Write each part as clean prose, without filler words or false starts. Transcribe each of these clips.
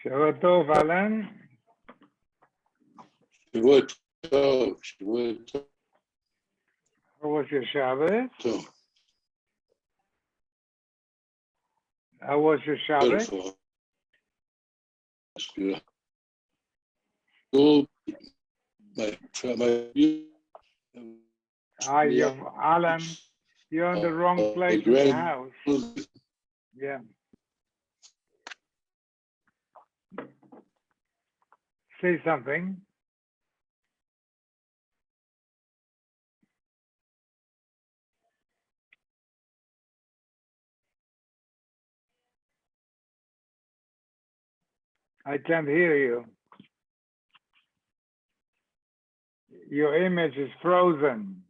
Shavua Tov, Alan. Shavua Tov. How was your Shabbos? How was your Shabbos? Beautiful. Alan, you're in the wrong place in the house. Yeah. Say something. I can't hear you. Your image is frozen.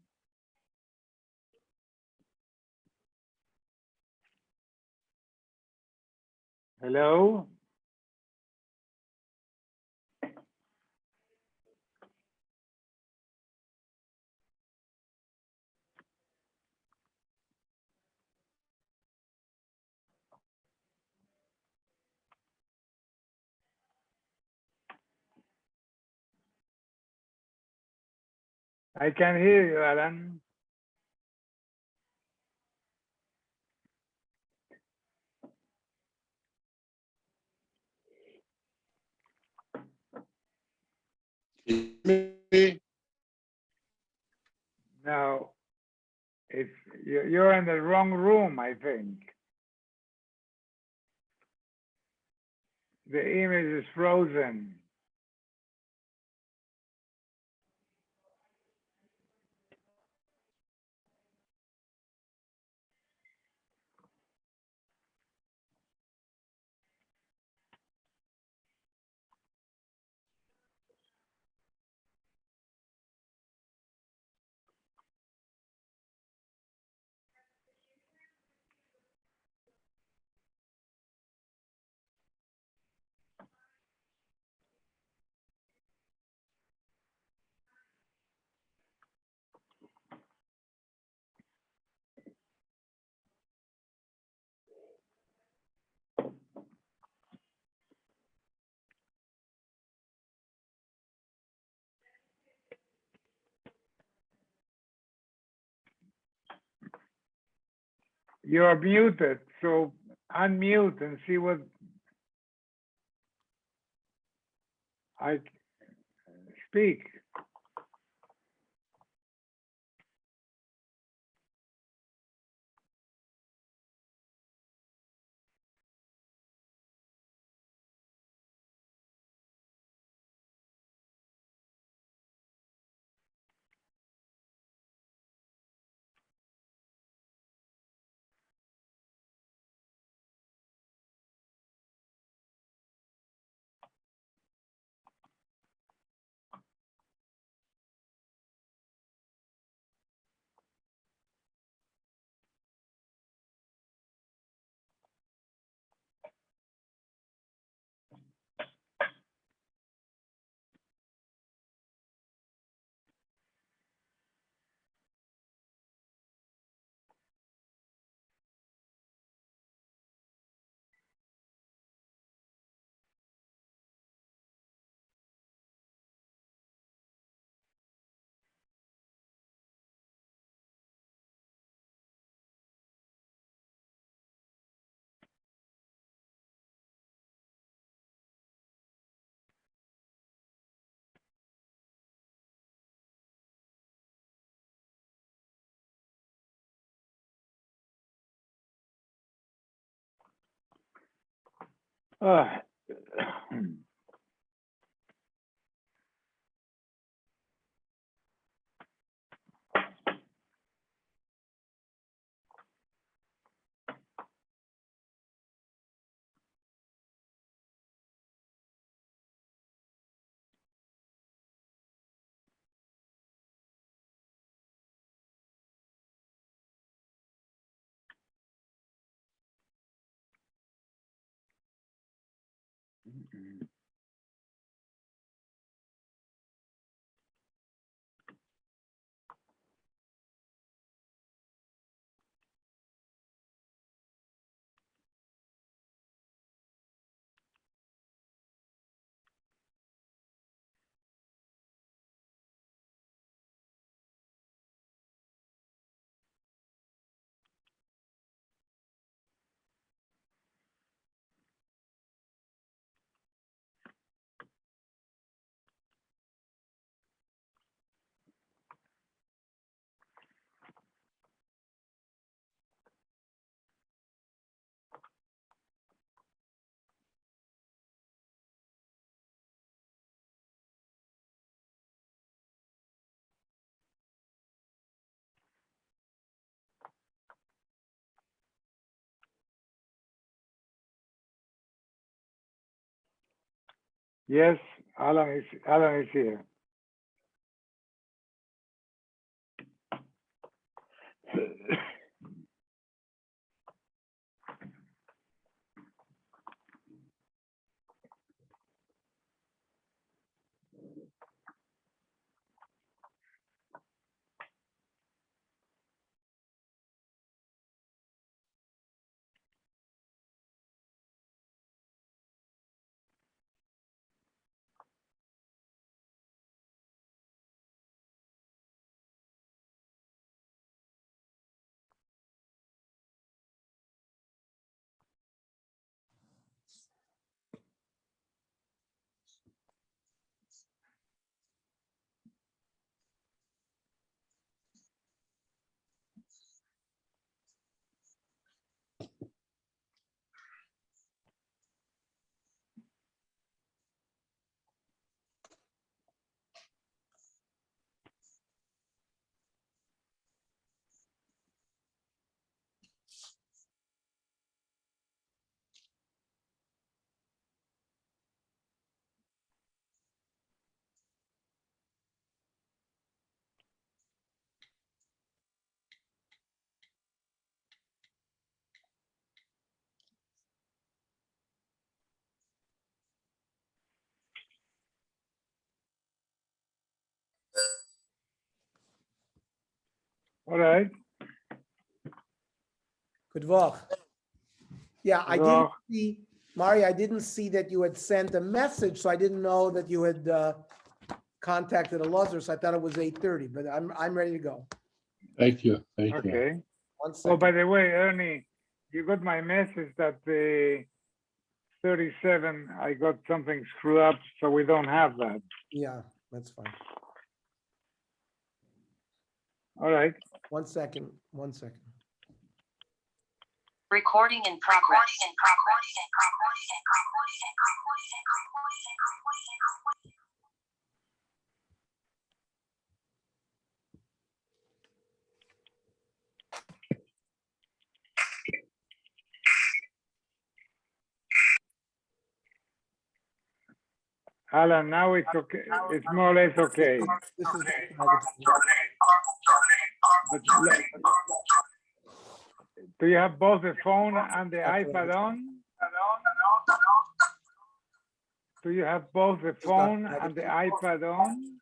Hello? I can hear you, Alan. No, you're in the wrong room, I think. The image is frozen. You're muted, so unmute and see what I speak. Yes, Alan is here. All right. Good Vach. Yeah, I didn't Well, see, Mari, I didn't see that you had sent a message, so I didn't know that you had contacted Elazar, so I thought it was 8:30, but I'm ready to go. Thank you, thank you. okay. 1 Oh, by second. the way, Ernie, you got my message that the 37, I got something screwed up, so we don't have that. Yeah, that's fine. All right. 1 second, 1 second. Recording in progress. Alan, now it's okay. It's more or less okay. This is the private phone. But do you have both the phone and the iPad on? Do you have both the phone and the iPad on?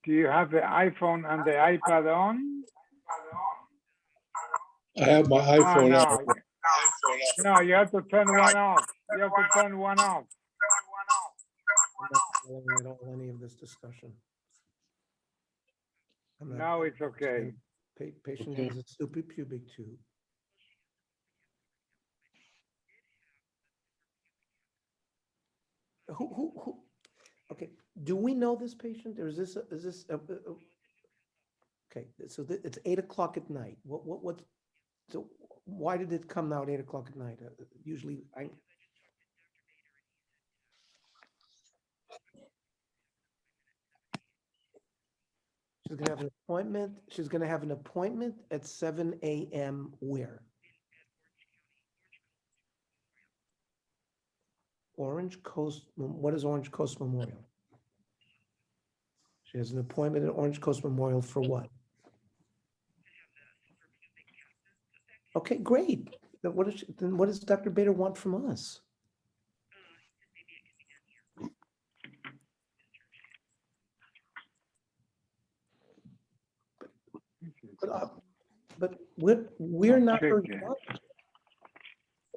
Do you have the iPhone and the iPad on? I have my Oh, iPhone no. out. No, you have to turn one off. You have to turn one off. I'm not following at all any of this discussion. I'm not- Now it's okay. Patient Okay. has a stupid pubic tube. Who? Okay, do we know this patient, or is this, okay, so it's 8 o'clock at night. So why did it come out 8 o'clock at night? Usually she's gonna have an appointment. She's gonna have an appointment at 7 a.m. where? Orange Coast, what is Orange Coast Memorial? She has an appointment at Orange Coast Memorial for what? Okay, great. Then what does Dr. Bader want from us? But we're not her Okay. doctor.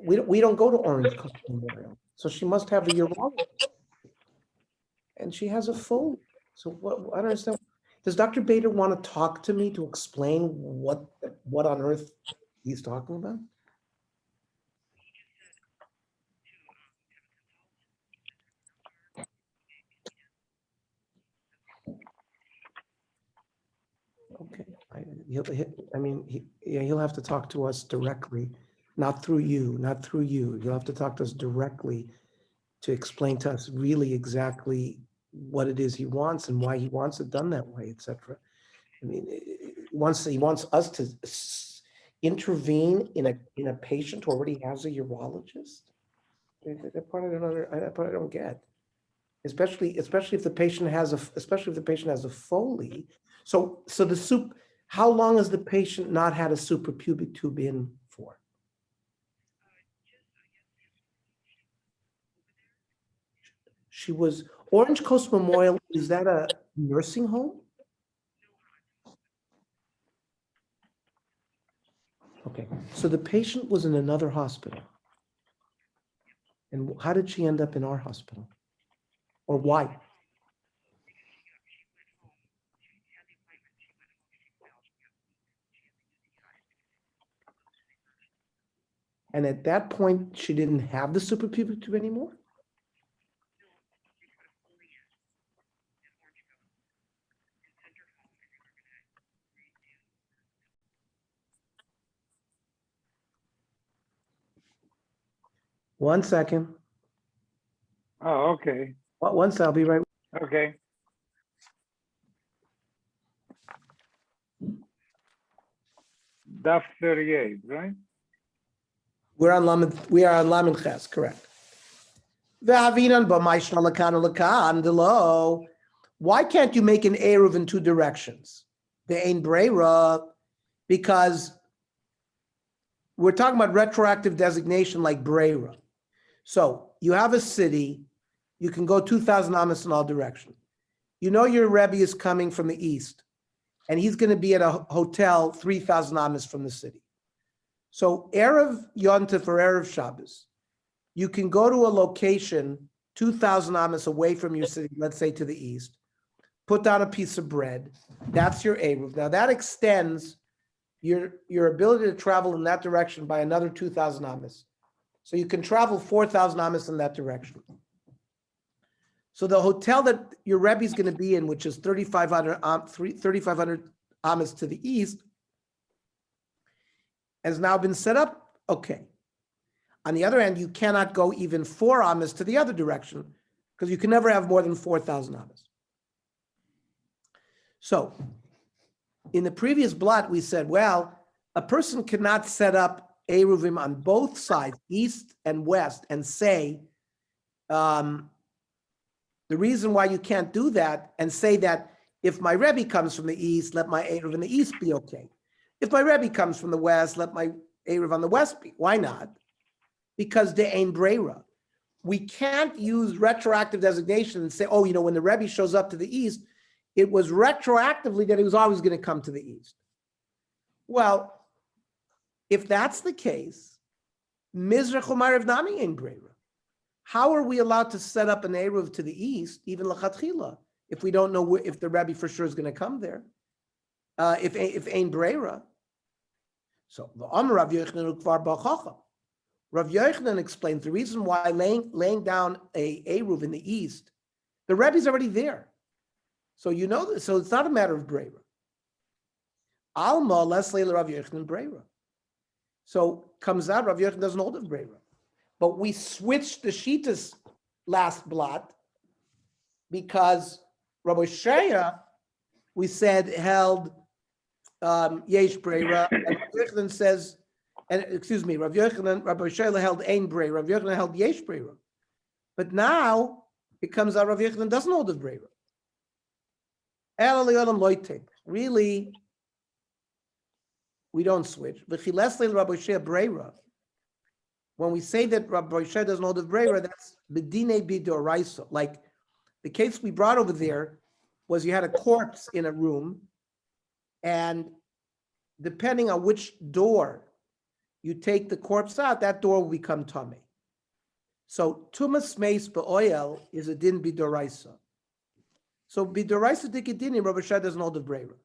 We don't go to Orange Coast Memorial, so she must have a urologist. And she has a phone. So what, I don't understand. Does Dr. Bader want to talk to me to explain what on earth he's talking about? Okay, he'll have to talk to us directly, not through you. You'll have to talk to us directly to explain to us really exactly what it is he wants and why he wants it done that way, etc. I mean, he wants us to intervene in a patient who already has a urologist. That part that part I don't get. Especially if the patient has a Foley. So how long has the patient not had a suprapubic tube in for? She was Orange Coast Memorial. Is that a nursing home? Okay, so the patient was in another hospital. And how did she end up in our hospital? Or why? And at that point, she didn't have the suprapubic tube anymore? One second. Oh, okay, One second, I'll be right. okay. Daf 38, right? We are on Lamed Ches, correct. Why can't you make an Eruv in two directions? The Ein Breira, because we're talking about retroactive designation like Breira. So you have a city, you can go 2,000 amas in all directions. You know your Rebbe is coming from the east, and he's going to be at a hotel 3,000 amas from the city. So Erev Yontif or Erev Shabbos, you can go to a location 2,000 amas away from your city, let's say to the east, put down a piece of bread. That's your Erev. Now that extends your ability to travel in that direction by another 2,000 amas. So you can travel 4,000 amas in that direction. So the hotel that your Rebbe is going to be in, which is 3,500 amas to the east, has now been set up. Okay. On the other hand, you cannot go even 4 amas to the other direction because you can never have more than 4,000 amas. So in the previous blot, we said, well, a person cannot set up Eruvim on both sides, east and west, and say, the reason why you can't do that and say that if my Rebbe comes from the east, let my Eruv in the east be okay. If my Rebbe comes from the west, let my Eruv on the west be. Why not? Because de ein breira. We can't use retroactive designation and say, oh, when the Rebbe shows up to the east, it was retroactively that he was always going to come to the east. Well, if that's the case, Mizrach U'Ma'ariv Nami ein breira. How are we allowed to set up an Eruv to the east, even l'chatchila, if we don't know if the Rebbe for sure is going to come there? If ein breira. So the Amar Rav Yochanan Ukvar B'Chacham. Rav Yochanan explains the reason why laying down a Eruv in the east, the Rebbe's already there. So so it's not a matter of breira. Alma less leila Rav Yochanan breira. So comes out Rav Yochanan doesn't hold of breira. But we switched the Shitas last blot because Rabbi Shaya, we said, held Yesh Breira, and Rav Yochanan says, Rabbi Shaya held Ein Breira, Rav Yochanan held Yesh Breira. But now it comes out Rav Yochanan doesn't hold of Breira. Really, we don't switch. When we say that Rabbi Shaya doesn't hold of Breira, that's B'dinei B'doraisa. Like the case we brought over there was you had a corpse in a room, and depending on which door you take the corpse out, that door will become Tameh. So Tumas Meis B'oil is a din B'doraisa. So B'doraisa Dikidini, Rabbi Shaya doesn't hold of Breira.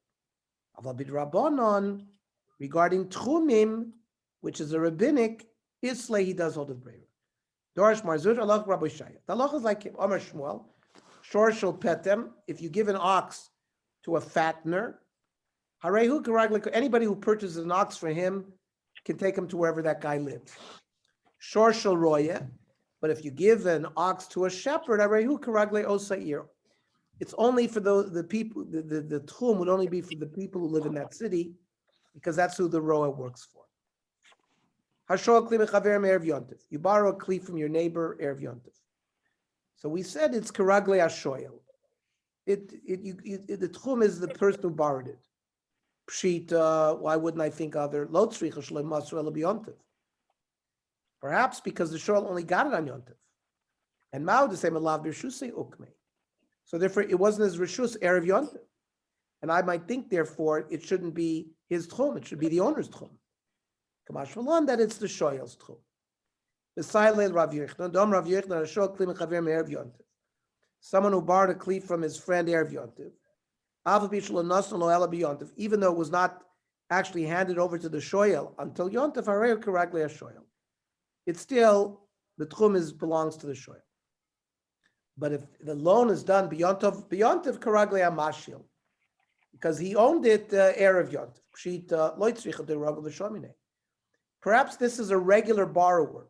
Aval B'drabanan, regarding Tchumim, which is a rabbinic, Islay, he does hold of Breira. Dorish Marzur, Allah Rabbi Shaya. The Allah is like Amar Shmuel, Shor Shel Petem, if you give an ox to a fattener, Harehu Karaglik, anybody who purchases an ox for him can take him to wherever that guy lives. Shor Shel Roya, but if you give an ox to a shepherd, Harehu Karagle Osair, It's only for the people, the tchum would only be for the people who live in that city, because that's who the roa works for. Hashol kli mechaver me'erev yontif. You borrow a kli from your neighbor erev yontif. So we said it's karagle ashoyel. The tchum is the person who borrowed it. Pshita, why wouldn't I think other? Lo tzricha shloi masru ela b'yontif. Perhaps because the shoyel only got it on yontif. And Mao the same alav b'rshusei ukmei. So therefore, it wasn't his rishus erev yontif. And I might think, therefore, it shouldn't be his tchum. It should be the owner's tchum. Kamash v'lon, that it's the shoyel's tchum. B'saylel Rav Yechon, dom Rav Yechon, hashol kli mechaver me'erev yontif. Someone who borrowed a kli from his friend erev yontif. Even though it was not actually handed over to the shoyel until yontif, harei karagle shoyel. It's still, the tchum belongs to the shoyel. But if the loan is done beyontif karagle amashil, because he owned it erev yontif, pshita lo tzricha deragel l'shomine. Perhaps this is a regular borrower,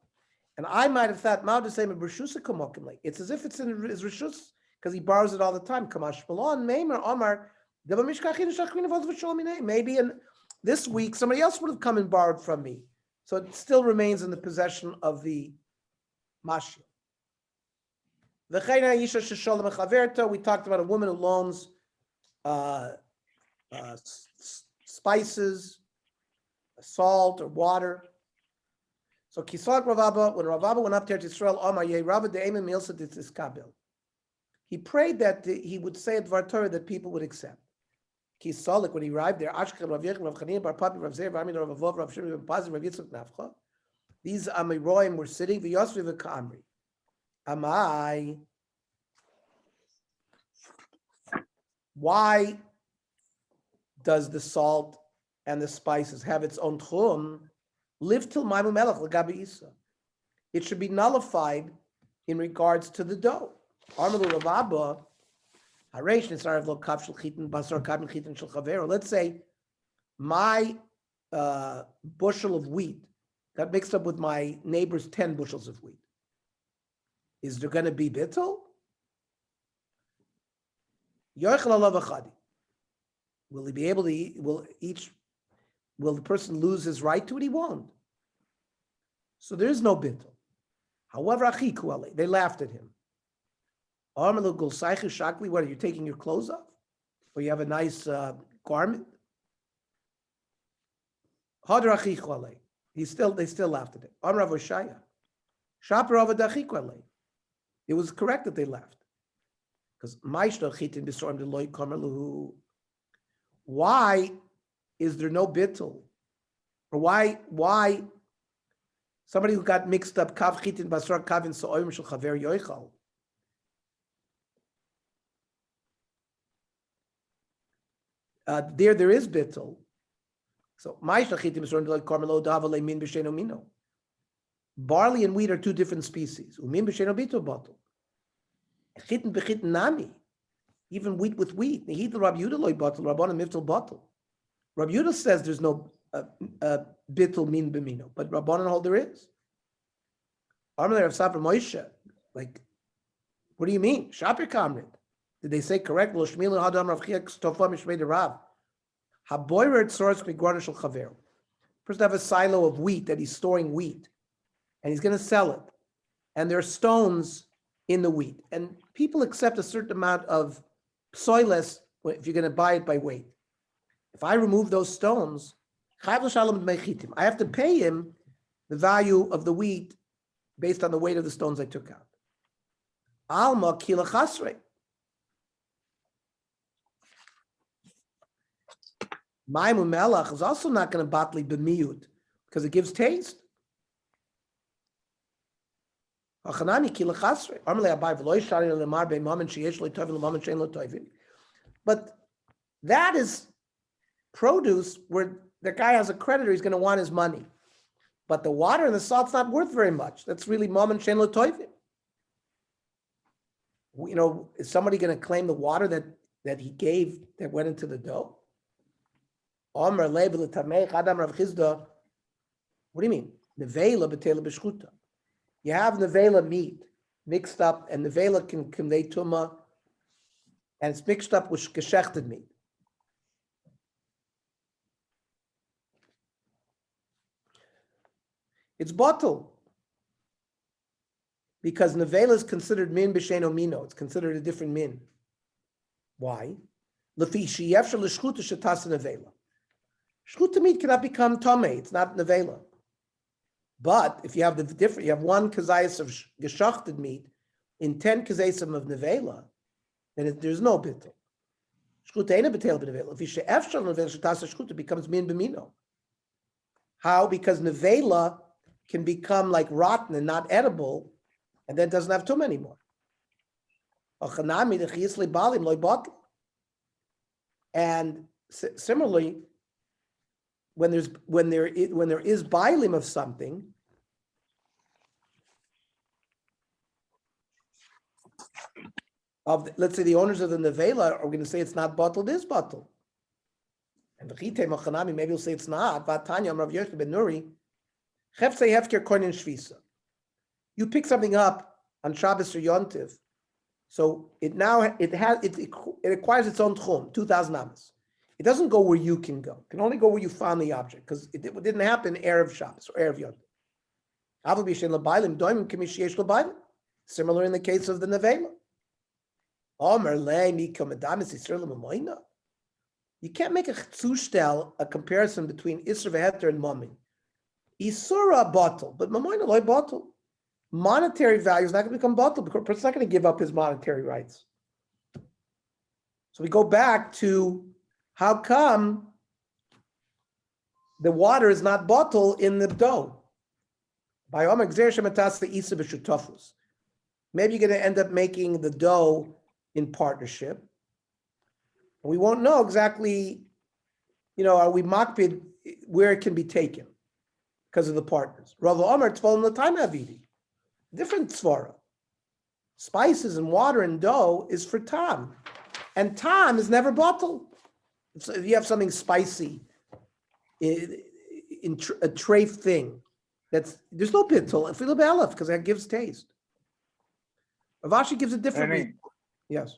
and I might have thought Mao the same b'rshusa kamokim. It's as if it's in his rishus because he borrows it all the time. Kamash malon meimer omar deba mishkachin shachmin avos v'shomine. Maybe in this week somebody else would have come and borrowed from me, so it still remains in the possession of the mashil. We talked about a woman who loans spices, salt or water. So Kisag Ravaba, when Ravaba went up there to Israel, he prayed that he would say at Dvar Torah that people would accept. Kisalik, when he arrived there, these Amiroim were sitting, Amai. Why does the salt and the spices have its own tchum? Live till Maimu Melech l'gabi Isa. It should be nullified in regards to the dough. Let's say my bushel of wheat got mixed up with my neighbor's 10 bushels of wheat. Is there going to be bittul? Will he be able to eat? Will the person lose his right to it? He won't. So there is no bittul. However, they laughed at him. What are you taking your clothes off? Or you have a nice garment? They still laughed at him. It was correct that they laughed. Because why is there no bittul? Or why somebody who got mixed up kav chitin basar kavin so'oim shel chaver yoichal? There is bittul. So barley and wheat are two different species. Even wheat with wheat. Rabbi Yehuda says there's no bittul min b'mino, but Rabbanan hold there is. Like, what do you mean? Shapir kamrit. Did they say correct? First, have a silo of wheat that he's storing wheat, and he's going to sell it. And there are stones in the wheat, and people accept a certain amount of soilless if you're going to buy it by weight. If I remove those stones, I have to pay him the value of the wheat based on the weight of the stones I took out. Alma kila chasre. Maimu melach is also not going to batli b'miyut because it gives taste. But that is produce where the guy has a creditor, he's going to want his money. But the water and the salt's not worth very much. That's really mom and shein lo toivim. You know, is somebody going to claim the water that he gave that went into the dough? What do you mean? Nevela b'tela b'shchuta. You have nevela meat mixed up, and nevela can convey tuma and it's mixed up with geschechted meat. It's bottle. Because nevela is considered min b'sheno mino. It's considered a different min. Why? Lefi sheyefshel l'shchuta shetasa nevela. Shchuta meat cannot become tomei. It's not nevela. But if you have you have one kazayas of geshachted meat in 10 kazaysim of nevela, then there's no bittul. Shchuta ain't a betel b'nevela. If you sheyefshel nevela shetasa shchuta becomes min b'mino. How? Because nevela can become like rotten and not edible, and then doesn't have tum anymore. And similarly, when there is bailim of something, let's say the owners of the nevela are going to say it's not bottled, it is bottled. And maybe you'll say it's not. You pick something up on Shabbos or Yontiv, so it acquires its own tchum, 2,000 amas. It doesn't go where you can go. It can only go where you found the object, because it didn't happen Erev Shabbos or Erev Yontiv. Similar in the case of the nevela. You can't make a comparison between Isra v'Heter and Mammon. Isura bottle, but Mamoina loy bottle. Monetary value is not going to become bottle because a person's not going to give up his monetary rights. So we go back to how come the water is not bottle in the dough. Maybe you're going to end up making the dough in partnership. We won't know exactly, are we makbid where it can be taken because of the partners. Rav Omer told him the time avidi. Different svara. Spices and water and dough is for tam. And tam is never bottled. So if you have something spicy in a treif thing, there's no bittul, and filib elef, because that gives taste. Rav Ashi gives a different reason. Yes.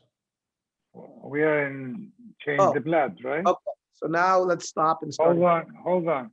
We are in change the blood, right? Okay. So now let's stop and start. Hold on.